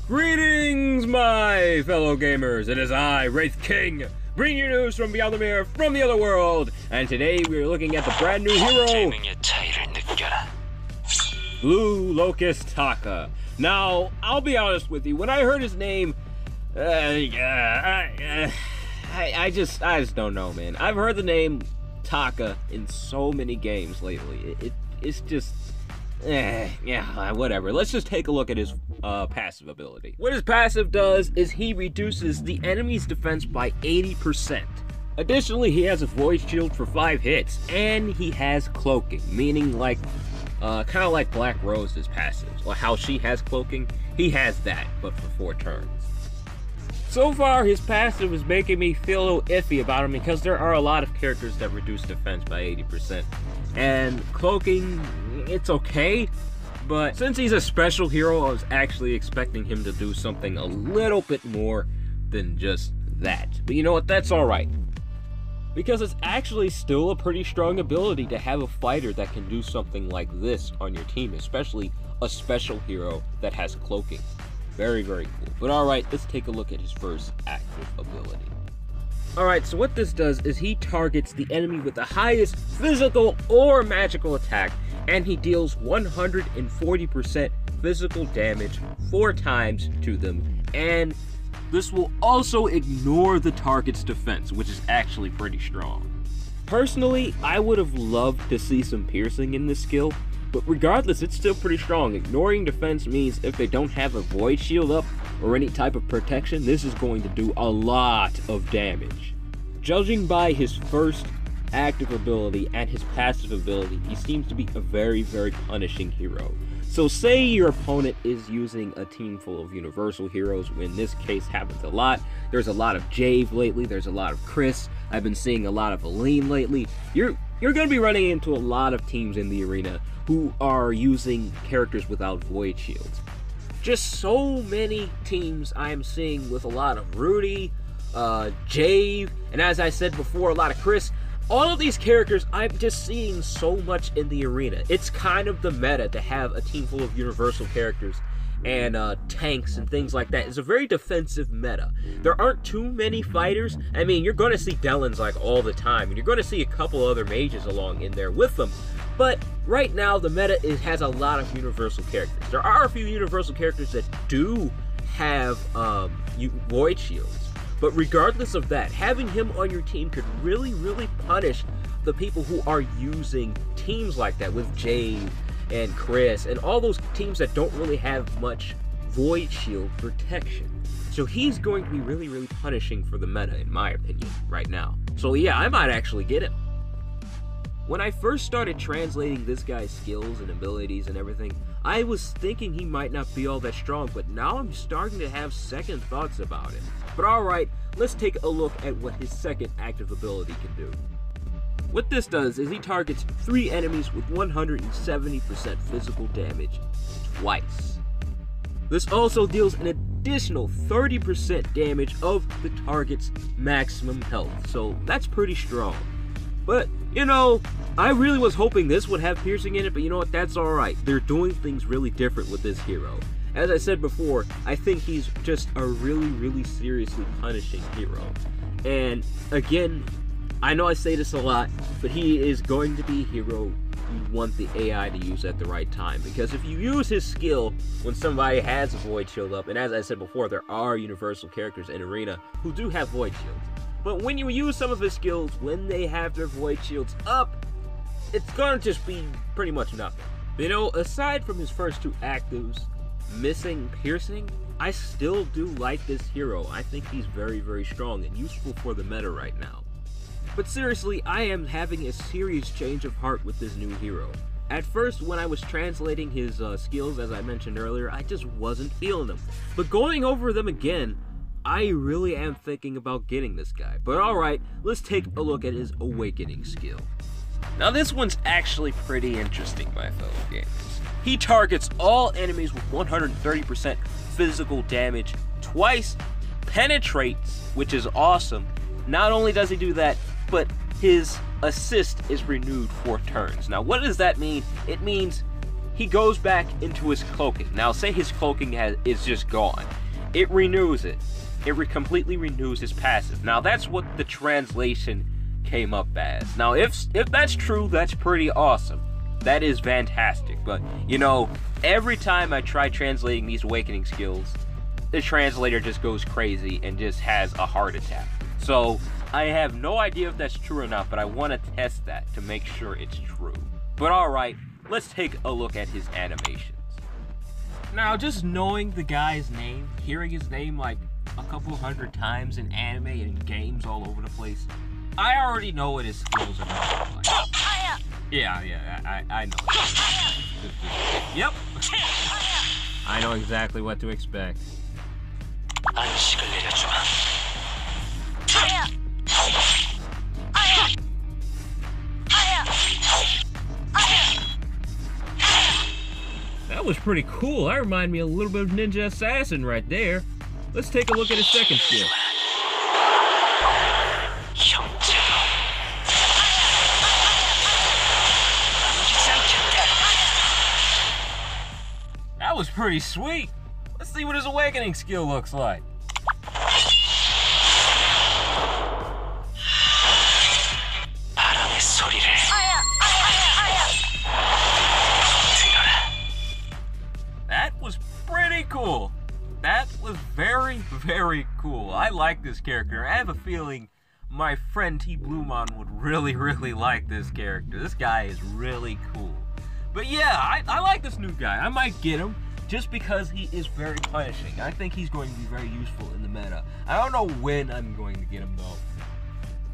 Greetings, my fellow gamers. It is I, Wraith King, bringing you news from beyond the mirror, from the other world. And today we are looking at the brand new hero, Blue Locus Taka. Now, I'll be honest with you. When I heard his name, I just don't know, man. I've heard the name Taka in so many games lately. It's just. Yeah, whatever. Let's just take a look at his passive ability. What his passive does is he reduces the enemy's defense by 80%. Additionally, he has a void shield for 5 hits, and he has cloaking, meaning like, kind of like Black Rose's passive. Or how she has cloaking, he has that, but for 4 turns. So far, his passive is making me feel a little iffy about him because there are a lot of characters that reduce defense by 80%. And cloaking, it's okay, but since he's a special hero, I was actually expecting him to do something a little bit more than just that. But you know what, that's alright. Because it's actually still a pretty strong ability to have a fighter that can do something like this on your team, especially a special hero that has cloaking. Very, very cool. But alright, let's take a look at his first active ability. Alright, so what this does is he targets the enemy with the highest physical or magical attack, and he deals 140% physical damage 4 times to them, and this will also ignore the target's defense, which is actually pretty strong. Personally, I would have loved to see some piercing in this skill, but regardless, it's still pretty strong. Ignoring defense means if they don't have a void shield up or any type of protection, this is going to do a lot of damage. Judging by his first active ability and his passive ability, he seems to be a very, very punishing hero. So say your opponent is using a team full of universal heroes, in this case happens a lot. There's a lot of Jave lately, there's a lot of Chris, I've been seeing a lot of Aline lately. You're going to be running into a lot of teams in the arena who are using characters without void shields. Just so many teams I am seeing with a lot of Rudy, Jave, and as I said before, a lot of Chris. All of these characters I'm just seeing so much in the arena. It's kind of the meta to have a team full of universal characters and tanks and things like that. It's a very defensive meta. There aren't too many fighters. I mean, you're going to see Delins like all the time, and you're going to see a couple other mages along in there with them. But right now, the meta has a lot of universal characters. There are a few universal characters that do have void shields. But regardless of that, having him on your team could really, really punish the people who are using teams like that with Jave and Chris and all those teams that don't really have much void shield protection. So he's going to be really, really punishing for the meta, in my opinion, right now. So yeah, I might actually get him. When I first started translating this guy's skills and abilities and everything, I was thinking he might not be all that strong, but now I'm starting to have second thoughts about him. But alright, let's take a look at what his second active ability can do. What this does is he targets 3 enemies with 170% physical damage twice. This also deals an additional 30% damage of the target's maximum health, so that's pretty strong. But, you know, I really was hoping this would have piercing in it, but you know what, that's alright. They're doing things really different with this hero. As I said before, I think he's just a really, really seriously punishing hero. And, again, I know I say this a lot, but he is going to be a hero you want the AI to use at the right time. Because if you use his skill when somebody has a void shield up, and as I said before, there are universal characters in Arena who do have void shields. But when you use some of his skills, when they have their void shields up, it's gonna just be pretty much nothing. But, you know, aside from his first 2 actives, missing piercing, I still do like this hero. I think he's very, very strong and useful for the meta right now. But seriously, I am having a serious change of heart with this new hero. At first, when I was translating his skills, as I mentioned earlier, I just wasn't feeling them. But going over them again, I really am thinking about getting this guy. But alright, let's take a look at his awakening skill. Now this one's actually pretty interesting, my fellow gamers. He targets all enemies with 130% physical damage twice, penetrates, which is awesome. Not only does he do that, but his assist is renewed 4 turns. Now what does that mean? It means he goes back into his cloaking. Now say his cloaking is just gone. it renews it. It completely renews his passive. Now, that's what the translation came up as. Now, if that's true, that's pretty awesome. That is fantastic. But, you know, every time I try translating these awakening skills, the translator just goes crazy and just has a heart attack. So, I have no idea if that's true or not, but I want to test that to make sure it's true. But alright, let's take a look at his animations. Now, just knowing the guy's name, hearing his name like a couple hundred times in anime and games all over the place, I already know what his skills are like. Yeah, I know. Yep. I know exactly what to expect. That was pretty cool. That reminded me a little bit of Ninja Assassin right there. Let's take a look at his second skill. That was pretty sweet. Let's see what his awakening skill looks like. That was pretty cool. That was very, very cool. I like this character. I have a feeling my friend T. Bluemon would really, really like this character. This guy is really cool. But yeah, I like this new guy. I might get him just because he is very punishing. I think he's going to be very useful in the meta. I don't know when I'm going to get him though.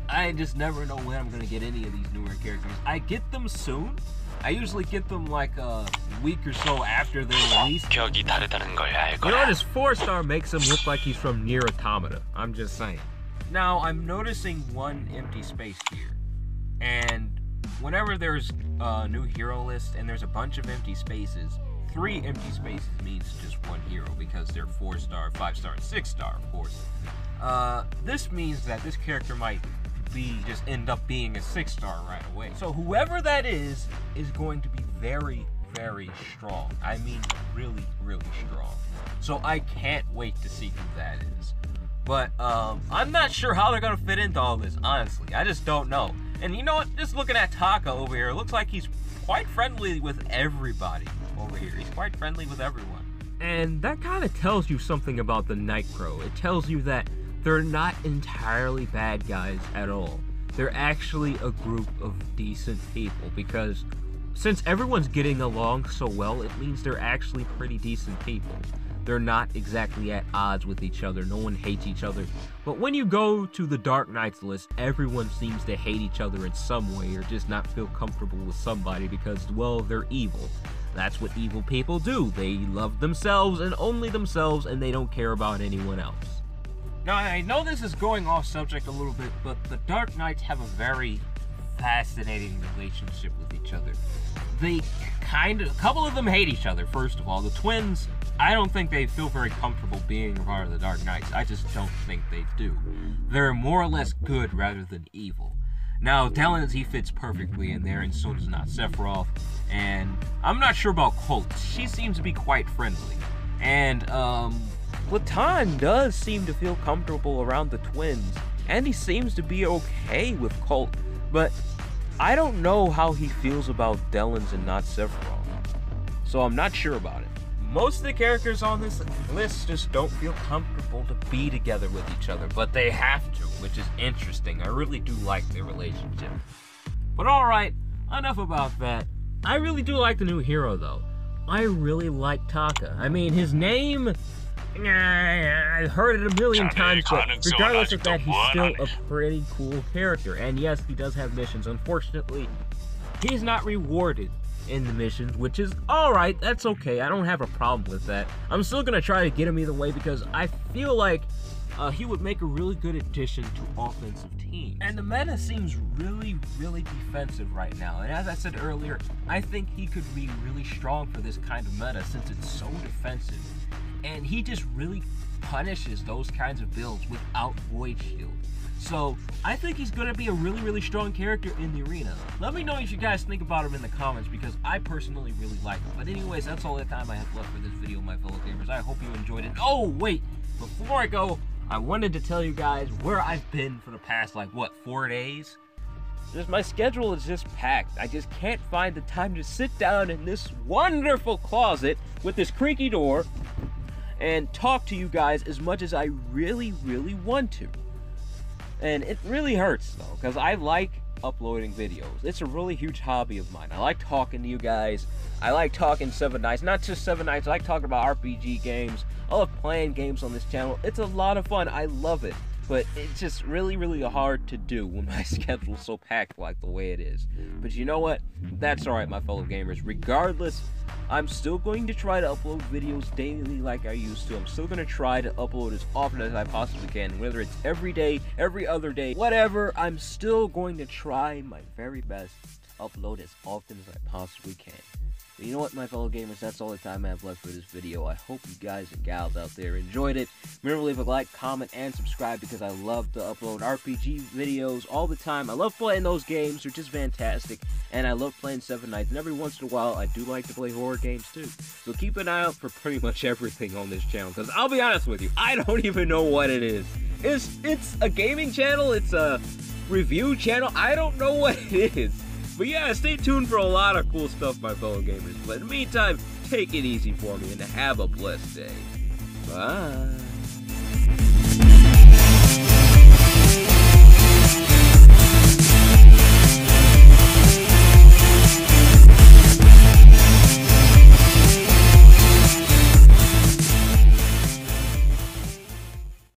I just never know when I'm going to get any of these newer characters. I get them soon. I usually get them like a week or so after they're released. You know what, his 4-star makes him look like he's from Nier Automata. I'm just saying. Now, I'm noticing one empty space here. And whenever there's a new hero list and there's a bunch of empty spaces, 3 empty spaces means just 1 hero because they're 4-star, 5-star, and 6-star, of course. This means that this character might just end up being a 6-star right away. So whoever that is going to be very, very strong. I mean, really, really strong. So I can't wait to see who that is. But I'm not sure how they're gonna fit into all this, honestly. I just don't know. And you know what? Just looking at Taka over here, it looks like he's quite friendly with everybody over here. He's quite friendly with everyone. And that kind of tells you something about the Night Crow. It tells you that they're not entirely bad guys at all. They're actually a group of decent people because since everyone's getting along so well, it means they're actually pretty decent people. They're not exactly at odds with each other. No one hates each other. But when you go to the Dark Knights list, everyone seems to hate each other in some way or just not feel comfortable with somebody because, well, they're evil. That's what evil people do. They love themselves and only themselves, and they don't care about anyone else. Now, I know this is going off subject a little bit, but the Dark Knights have a very fascinating relationship with each other. A couple of them hate each other, first of all. The twins, I don't think they feel very comfortable being a part of the Dark Knights. I just don't think they do. They're more or less good rather than evil. Now, Delens, he fits perfectly in there, and so does not Sephiroth. And I'm not sure about Colt. She seems to be quite friendly. And, Platan does seem to feel comfortable around the twins, and he seems to be okay with Colt, but I don't know how he feels about Delens and not Sephiroth, so I'm not sure about it. Most of the characters on this list just don't feel comfortable to be together with each other, but they have to, which is interesting. I really do like their relationship. But alright, enough about that. I really do like the new hero, though. I really like Taka. I mean, his name, I've heard it a million times, but regardless of that, he's still a pretty cool character. And yes, he does have missions. Unfortunately, he's not rewarded in the missions, which is alright. That's okay. I don't have a problem with that. I'm still going to try to get him either way because I feel like he would make a really good addition to offensive teams. And the meta seems really, really defensive right now. And as I said earlier, I think he could be really strong for this kind of meta since it's so defensive. And he just really punishes those kinds of builds without Void Shield. So I think he's going to be a really, really strong character in the arena. Let me know what you guys think about him in the comments because I personally really like him. But anyways, that's all the time I have left for this video, my fellow gamers. I hope you enjoyed it. Oh, wait! before I go, I wanted to tell you guys where I've been for the past, like, what, 4 days? Just my schedule is just packed. I just can't find the time to sit down in this wonderful closet with this creaky door and talk to you guys as much as I really, really want to. And it really hurts, though, because I like uploading videos. It's a really huge hobby of mine. I like talking to you guys. I like talking 7 Nights. Not just 7 Nights. I like talking about RPG games. I love playing games on this channel. It's a lot of fun. I love it. But it's just really, really hard to do when my schedule's so packed like the way it is. But you know what? That's alright, my fellow gamers. Regardless, I'm still going to try to upload videos daily like I used to. I'm still going to try to upload as often as I possibly can. Whether it's every day, every other day, whatever, I'm still going to try my very best to upload as often as I possibly can. But you know what, my fellow gamers, that's all the time I have left for this video. I hope you guys and gals out there enjoyed it. Remember to leave a like, comment, and subscribe because I love to upload RPG videos all the time. I love playing those games. They're just fantastic. And I love playing 7 Nights. And every once in a while, I do like to play horror games too. So keep an eye out for pretty much everything on this channel. Because I'll be honest with you, I don't even know what it is. It's a gaming channel. It's a review channel. I don't know what it is. But yeah, stay tuned for a lot of cool stuff, my fellow gamers. But in the meantime, take it easy for me and have a blessed day. Bye.